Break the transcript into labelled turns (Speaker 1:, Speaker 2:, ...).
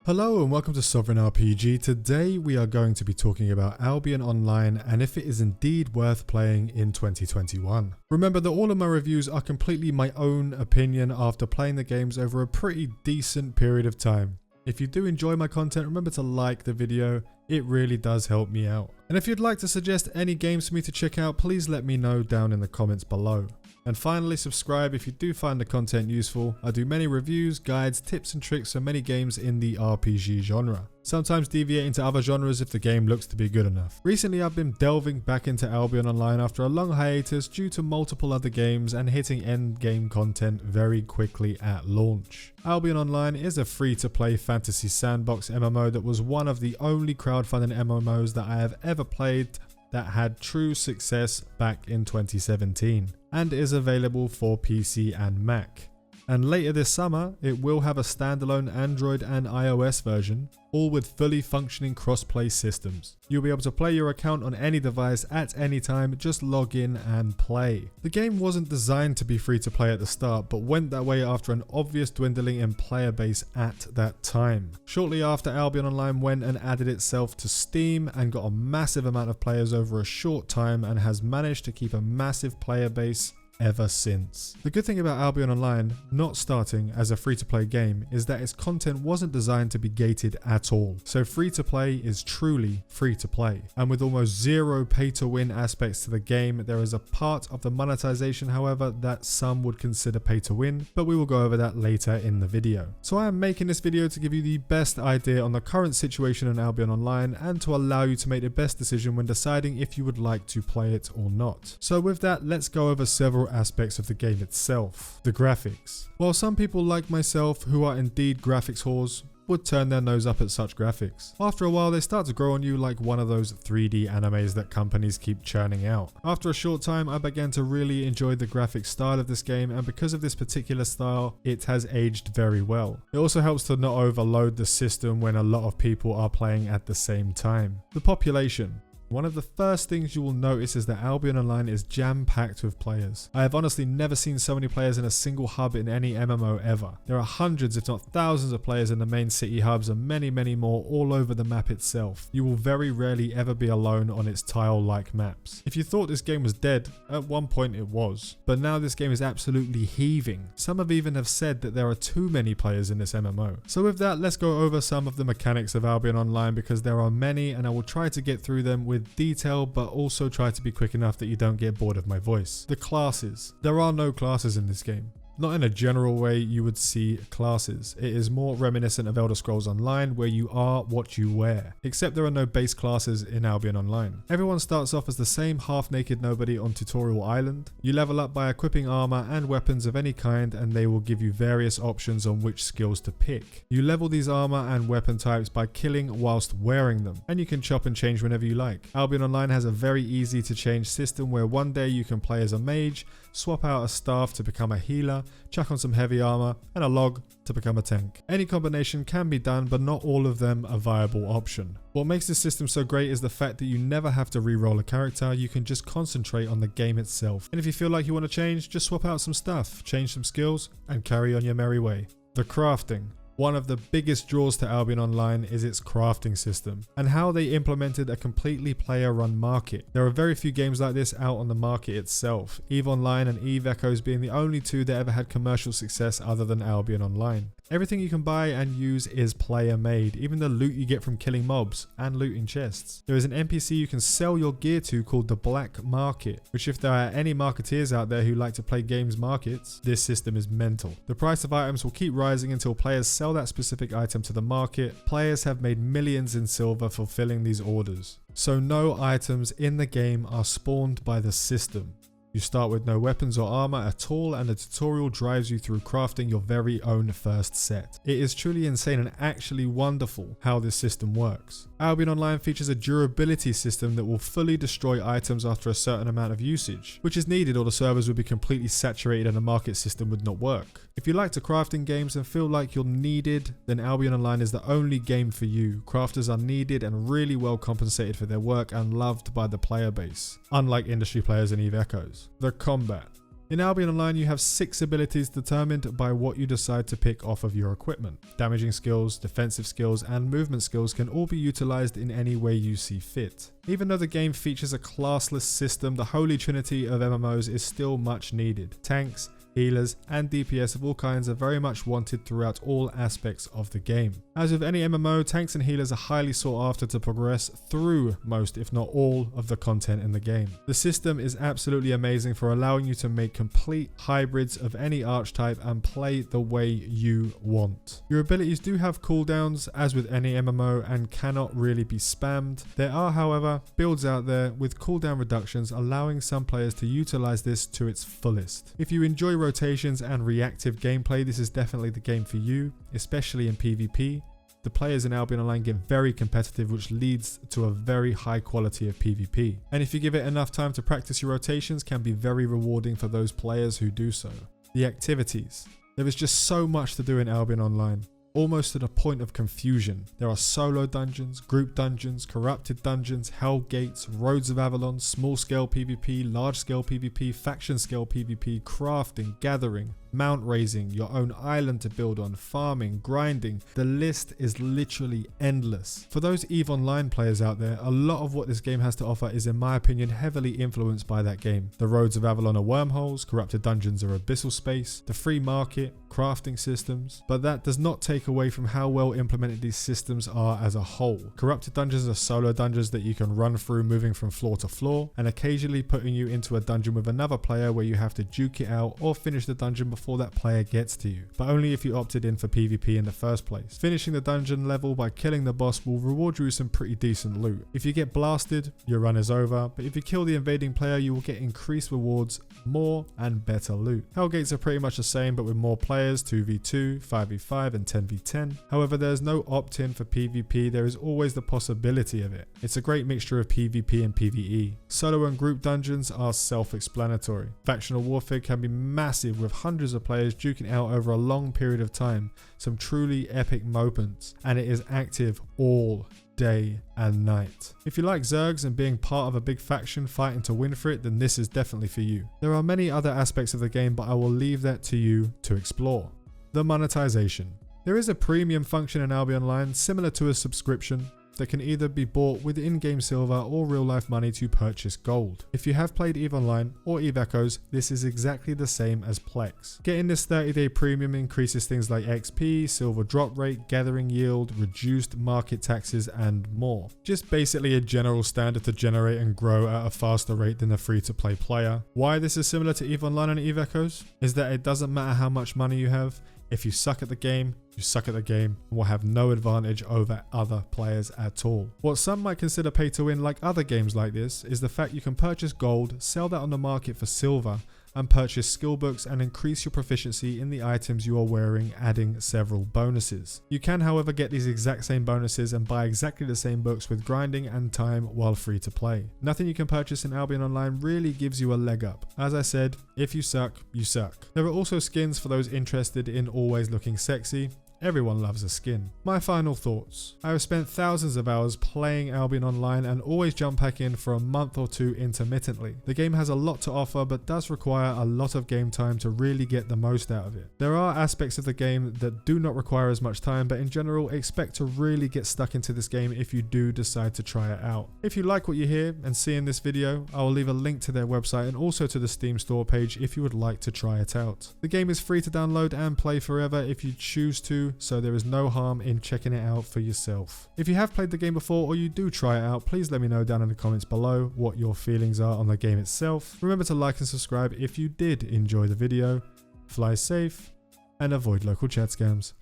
Speaker 1: Hello and welcome to Sovereign RPG. Today we are going to be talking about Albion Online and if it is indeed worth playing in 2021. Remember that all of my reviews are completely my own opinion after playing the games over a pretty decent period of time. If you do enjoy my content, remember to like the video, it really does help me out. And if you'd like to suggest any games for me to check out, please let me know down in the comments below. And finally, subscribe if you do find the content useful. I do many reviews, guides, tips and tricks for many games in the RPG genre. Sometimes deviate into other genres if the game looks to be good enough. Recently I've been delving back into Albion Online after a long hiatus due to multiple other games and hitting end game content very quickly at launch. Albion Online is a free-to-play fantasy sandbox MMO that was one of the only crowdfunding MMOs that I have ever played that had true success back in 2017 and is available for PC and Mac. And later this summer, it will have a standalone Android and iOS version, all with fully functioning cross-play systems. You'll be able to play your account on any device at any time, just log in and play. The game wasn't designed to be free to play at the start, but went that way after an obvious dwindling in player base at that time. Shortly after, Albion Online went and added itself to Steam and got a massive amount of players over a short time and has managed to keep a massive player base ever since. The good thing about Albion Online not starting as a free-to-play game is that its content wasn't designed to be gated at all. So free-to-play is truly free-to-play. And with almost zero pay-to-win aspects to the game, there is a part of the monetization, however, that some would consider pay-to-win, but we will go over that later in the video. So I am making this video to give you the best idea on the current situation in Albion Online and to allow you to make the best decision when deciding if you would like to play it or not. So with that, let's go over several aspects of the game itself. The graphics. While some people like myself, who are indeed graphics whores, would turn their nose up at such graphics. After a while, they start to grow on you like one of those 3D animes that companies keep churning out. After a short time, I began to really enjoy the graphic style of this game, and because of this particular style, it has aged very well. It also helps to not overload the system when a lot of people are playing at the same time. The population. One of the first things you will notice is that Albion Online is jam-packed with players. I have honestly never seen so many players in a single hub in any MMO ever. There are hundreds if not thousands of players in the main city hubs and many more all over the map itself. You will very rarely ever be alone on its tile-like maps. If you thought this game was dead, at one point it was. But now this game is absolutely heaving. Some have said that there are too many players in this MMO. So with that, let's go over some of the mechanics of Albion Online because there are many and I will try to get through them with detail, but also try to be quick enough that you don't get bored of my voice. The classes. There are no classes in this game. Not in a general way you would see classes. It is more reminiscent of Elder Scrolls Online where you are what you wear. Except there are no base classes in Albion Online. Everyone starts off as the same half-naked nobody on Tutorial Island. You level up by equipping armor and weapons of any kind and they will give you various options on which skills to pick. You level these armor and weapon types by killing whilst wearing them, and you can chop and change whenever you like. Albion Online has a very easy to change system where one day you can play as a mage, swap out a staff to become a healer, chuck on some heavy armor, and a log to become a tank. Any combination can be done, but not all of them a viable option. What makes this system so great is the fact that you never have to re-roll a character, you can just concentrate on the game itself. And if you feel like you want to change, just swap out some stuff, change some skills, and carry on your merry way. The crafting. One of the biggest draws to Albion Online is its crafting system and how they implemented a completely player-run market. There are very few games like this out on the market itself, EVE Online and EVE Echoes being the only two that ever had commercial success other than Albion Online. Everything you can buy and use is player made, even the loot you get from killing mobs and looting chests. There is an NPC you can sell your gear to called the Black Market, which if there are any marketeers out there who like to play games markets, this system is mental. The price of items will keep rising until players sell that specific item to the market. Players have made millions in silver fulfilling these orders. So no items in the game are spawned by the system. You start with no weapons or armor at all and the tutorial drives you through crafting your very own first set. It is truly insane and actually wonderful how this system works. Albion Online features a durability system that will fully destroy items after a certain amount of usage, which is needed or the servers would be completely saturated and the market system would not work. If you like to crafting games and feel like you're needed, then Albion Online is the only game for you. Crafters are needed and really well compensated for their work and loved by the player base, unlike industry players in EVE Echoes. The combat. In Albion Online, you have 6 abilities determined by what you decide to pick off of your equipment. Damaging skills, defensive skills, and movement skills can all be utilized in any way you see fit. Even though the game features a classless system, the holy trinity of MMOs is still much needed. Tanks, healers, and DPS of all kinds are very much wanted throughout all aspects of the game. As with any MMO, tanks and healers are highly sought after to progress through most, if not all, of the content in the game. The system is absolutely amazing for allowing you to make complete hybrids of any archetype and play the way you want. Your abilities do have cooldowns, as with any MMO, and cannot really be spammed. There are, however, builds out there with cooldown reductions, allowing some players to utilize this to its fullest. If you enjoy rotations and reactive gameplay, this is definitely the game for you, especially in PvP. The players in Albion Online get very competitive, which leads to a very high quality of PvP. And if you give it enough time to practice your rotations, can be very rewarding for those players who do so. The activities. There is just so much to do in Albion Online, almost to the point of confusion. There are solo dungeons, group dungeons, corrupted dungeons, hell gates, roads of Avalon, small scale PvP, large scale PvP, faction scale PvP, crafting, gathering, mount raising, your own island to build on, farming, grinding. The list is literally endless. For those EVE Online players out there, a lot of what this game has to offer is, in my opinion, heavily influenced by that game. The roads of Avalon are wormholes, corrupted dungeons are abyssal space, the free market, crafting systems, but that does not take away from how well implemented these systems are as a whole. Corrupted dungeons are solo dungeons that you can run through, moving from floor to floor, and occasionally putting you into a dungeon with another player where you have to duke it out or finish the dungeon before that player gets to you, but only if you opted in for PvP in the first place. Finishing the dungeon level by killing the boss will reward you with some pretty decent loot. If you get blasted, your run is over, but if you kill the invading player, you will get increased rewards, more and better loot. Hellgates are pretty much the same, but with more players, 2v2, 5v5 and 10v10. However, there is no opt-in for PvP, there is always the possibility of it. It's a great mixture of PvP and PvE. Solo and group dungeons are self-explanatory. Factional warfare can be massive, with hundreds of players duking out over a long period of time, some truly epic moments, and it is active all day and night. If you like Zergs and being part of a big faction fighting to win for it, then this is definitely for you. There are many other aspects of the game, but I will leave that to you to explore. The monetization. There is a premium function in Albion Online similar to a subscription that can either be bought with in-game silver or real-life money to purchase gold. If you have played EVE Online or EVE Echoes, this is exactly the same as Plex. Getting this 30-day premium increases things like XP, silver drop rate, gathering yield, reduced market taxes, and more. Just basically a general standard to generate and grow at a faster rate than a free-to-play player. Why this is similar to EVE Online and EVE Echoes is that it doesn't matter how much money you have. If you suck at the game, you suck at the game and will have no advantage over other players at all. What some might consider pay to win, like other games like this, is the fact you can purchase gold, sell that on the market for silver, and purchase skill books and increase your proficiency in the items you are wearing, adding several bonuses. You can, however, get these exact same bonuses and buy exactly the same books with grinding and time while free to play. Nothing you can purchase in Albion Online really gives you a leg up. As I said, if you suck, you suck. There are also skins for those interested in always looking sexy. Everyone loves a skin. My final thoughts. I have spent thousands of hours playing Albion Online and always jump back in for a month or two intermittently. The game has a lot to offer, but does require a lot of game time to really get the most out of it. There are aspects of the game that do not require as much time, but in general, expect to really get stuck into this game if you do decide to try it out. If you like what you hear and see in this video, I will leave a link to their website and also to the Steam store page if you would like to try it out. The game is free to download and play forever if you choose to, so there is no harm in checking it out for yourself. If you have played the game before or you do try it out, please let me know down in the comments below what your feelings are on the game itself. Remember to like and subscribe if you did enjoy the video. Fly safe and avoid local chat scams.